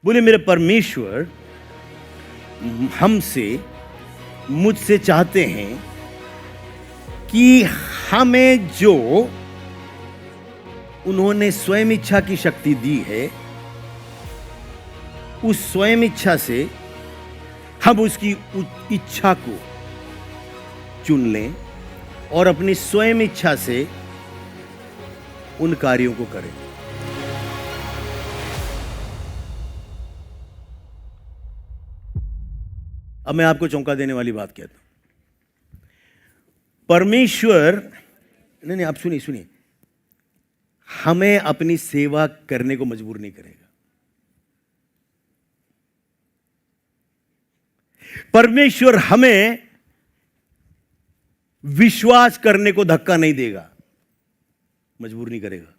बोले मेरे परमेश्वर हमसे, मुझसे चाहते हैं कि हमें जो उन्होंने स्वयं इच्छा की शक्ति दी है, उस स्वयं इच्छा से हम उसकी इच्छा को चुन लें और अपनी स्वयं इच्छा से उन कार्यों को करें। अब मैं आपको चौंका देने वाली बात कहता हूं। परमेश्वर, नहीं, आप सुनिए, हमें अपनी सेवा करने को मजबूर नहीं करेगा। परमेश्वर हमें विश्वास करने को धक्का नहीं देगा, मजबूर नहीं करेगा।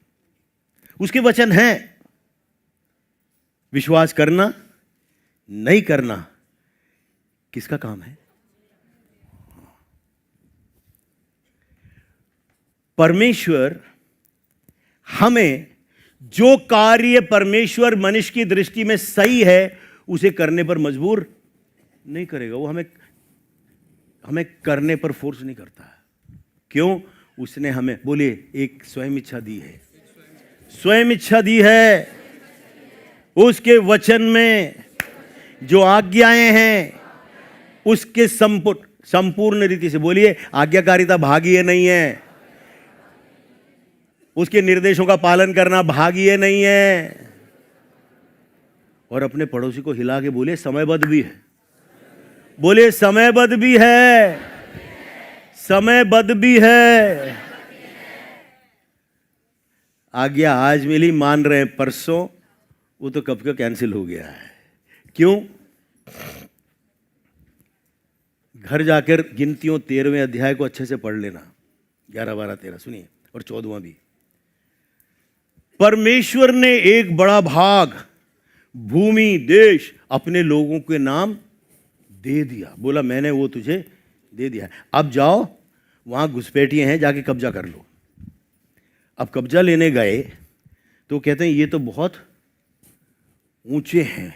उसके वचन हैं, विश्वास करना नहीं करना किसका काम है? परमेश्वर हमें जो कार्य परमेश्वर मनुष्य की दृष्टि में सही है उसे करने पर मजबूर नहीं करेगा। वो हमें करने पर फोर्स नहीं करता है। क्यों? उसने हमें, बोलिए, एक स्वयं इच्छा दी है। स्वयं इच्छा दी है। उसके वचन में जो आज्ञाएं हैं उसके संपूर्ण रीति से, बोलिए, आज्ञाकारिता भागीय नहीं है। उसके निर्देशों का पालन करना भागीय नहीं है। और अपने पड़ोसी को हिला के बोलिए, समयबद्ध भी है। बोलिए, समयबद्ध भी है, समयबद्ध भी है। आज्ञा आज मिली, मान रहे हैं, परसों वो तो कब का कैंसिल हो गया है। क्यों? घर जाकर गिनतियों 13वें अध्याय को अच्छे से पढ़ लेना, 11, 12, 13 सुनिए, और 14वां भी। परमेश्वर ने एक बड़ा भाग भूमि, देश अपने लोगों के नाम दे दिया। बोला, मैंने वो तुझे दे दिया है, अब जाओ, वहां घुसपैठिए हैं, जाके कब्जा कर लो। अब कब्जा लेने गए तो कहते हैं ये तो बहुत ऊंचे हैं,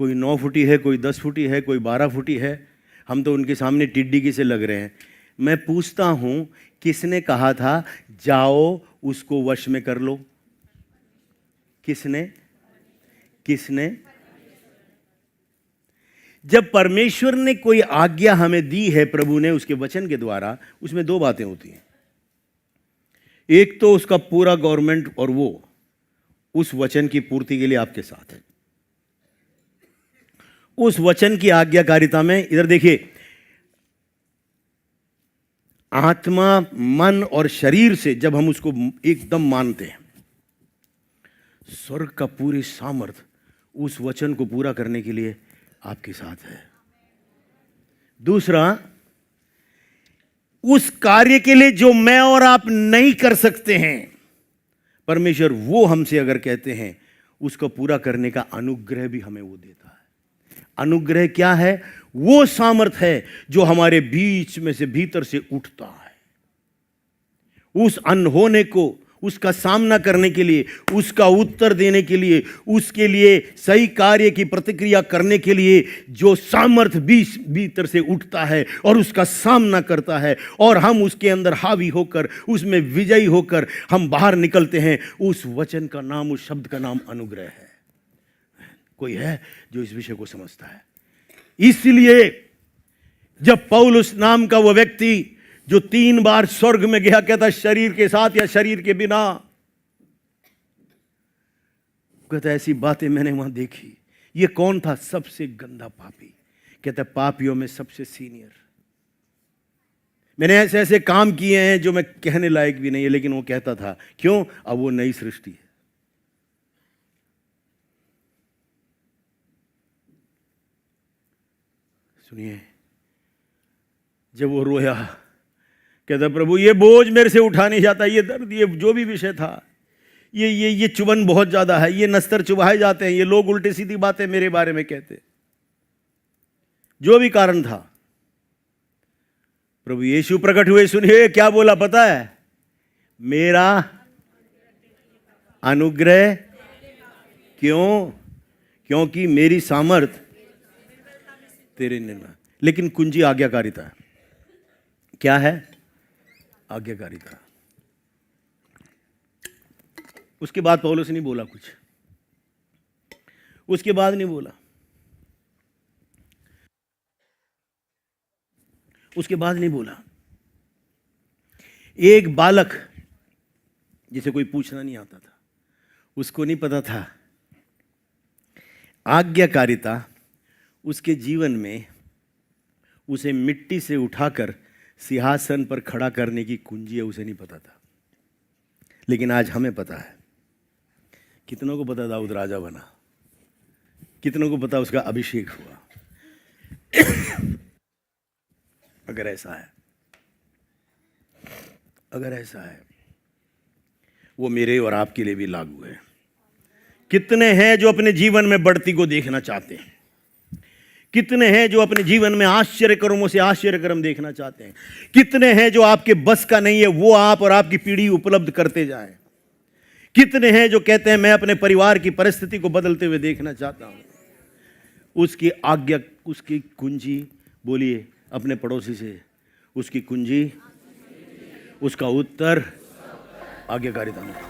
कोई 9 फुटी है, कोई 10 फुटी है, कोई 12 फुटी है, हम तो उनके सामने टिड्डी की से लग रहे हैं। मैं पूछता हूं, किसने कहा था जाओ उसको वश में कर लो? किसने? जब परमेश्वर ने कोई आज्ञा हमें दी है, प्रभु ने उसके वचन के द्वारा, उसमें 2 बातें होती हैं। एक तो उसका पूरा गवर्नमेंट, और वो उस वचन की पूर्ति के लिए आपके साथ है। उस वचन की आज्ञाकारिता में, इधर देखिए, आत्मा, मन और शरीर से जब हम उसको एकदम मानते हैं, स्वर्ग का पूरी सामर्थ उस वचन को पूरा करने के लिए आपके साथ है। दूसरा, उस कार्य के लिए जो मैं और आप नहीं कर सकते हैं, परमेश्वर वो हमसे अगर कहते हैं, उसको पूरा करने का अनुग्रह भी हमें वो देता है। अनुग्रह क्या है? वो सामर्थ है जो हमारे बीच में से, भीतर से उठता है, उस अनहोने को, उसका सामना करने के लिए, उसका उत्तर देने के लिए, उसके लिए सही कार्य की प्रतिक्रिया करने के लिए जो सामर्थ भीतर से उठता है और उसका सामना करता है, और हम उसके अंदर हावी होकर, उसमें विजयी होकर हम बाहर निकलते हैं। उस वचन का नाम, उस शब्द का नाम अनुग्रह है। कोई है जो इस विषय को समझता है? इसलिए जब पौलुस नाम का वो व्यक्ति जो 3 बार स्वर्ग में गया, कहता शरीर के साथ या शरीर के बिना, कहता ऐसी बातें मैंने वहां देखी। ये कौन था? सबसे गंदा पापी। कहता पापियों में सबसे सीनियर। मैंने ऐसे ऐसे काम किए हैं जो मैं कहने लायक भी नहीं है, लेकिन वो कहता था। क्यों? अब वो नई सृष्टि है। सुनिए, जब वो रोया, कहता प्रभु ये बोझ मेरे से उठा नहीं जाता, ये दर्द, ये जो भी विषय था, ये चुभन बहुत ज्यादा है, ये नस्तर चुभाए जाते हैं, ये लोग उल्टी सीधी बातें मेरे बारे में कहते, जो भी कारण था। प्रभु यीशु प्रकट हुए। सुनिए क्या बोला पता है? मेरा अनुग्रह। क्यों? क्योंकि मेरी सामर्थ तेरे निर्णय। लेकिन कुंजी आज्ञाकारिता है। क्या है? आज्ञाकारिता। उसके बाद पौलुस नहीं बोला कुछ, उसके बाद नहीं बोला, उसके बाद नहीं बोला। एक बालक जिसे कोई पूछना नहीं आता था, उसको नहीं पता था आज्ञाकारिता उसके जीवन में उसे मिट्टी से उठाकर सिंहासन पर खड़ा करने की कुंजी है, उसे नहीं पता था। लेकिन आज हमें पता है। कितनों को पता दाऊद राजा बना? कितनों को पता उसका अभिषेक हुआ? अगर ऐसा है, अगर ऐसा है, वो मेरे और आपके लिए भी लागू है। कितने हैं जो अपने जीवन में बढ़ती को देखना चाहते हैं? कितने हैं जो अपने जीवन में आश्चर्य कर्मों से आश्चर्य कर्म देखना चाहते हैं? कितने हैं जो आपके बस का नहीं है वो आप और आपकी पीढ़ी उपलब्ध करते जाएं? कितने हैं जो कहते हैं मैं अपने परिवार की परिस्थिति को बदलते हुए देखना चाहता हूं? उसकी आज्ञा, उसकी कुंजी, बोलिए अपने पड़ोसी से, उसकी कुंजी, उसका उत्तर आज्ञाकारिता में।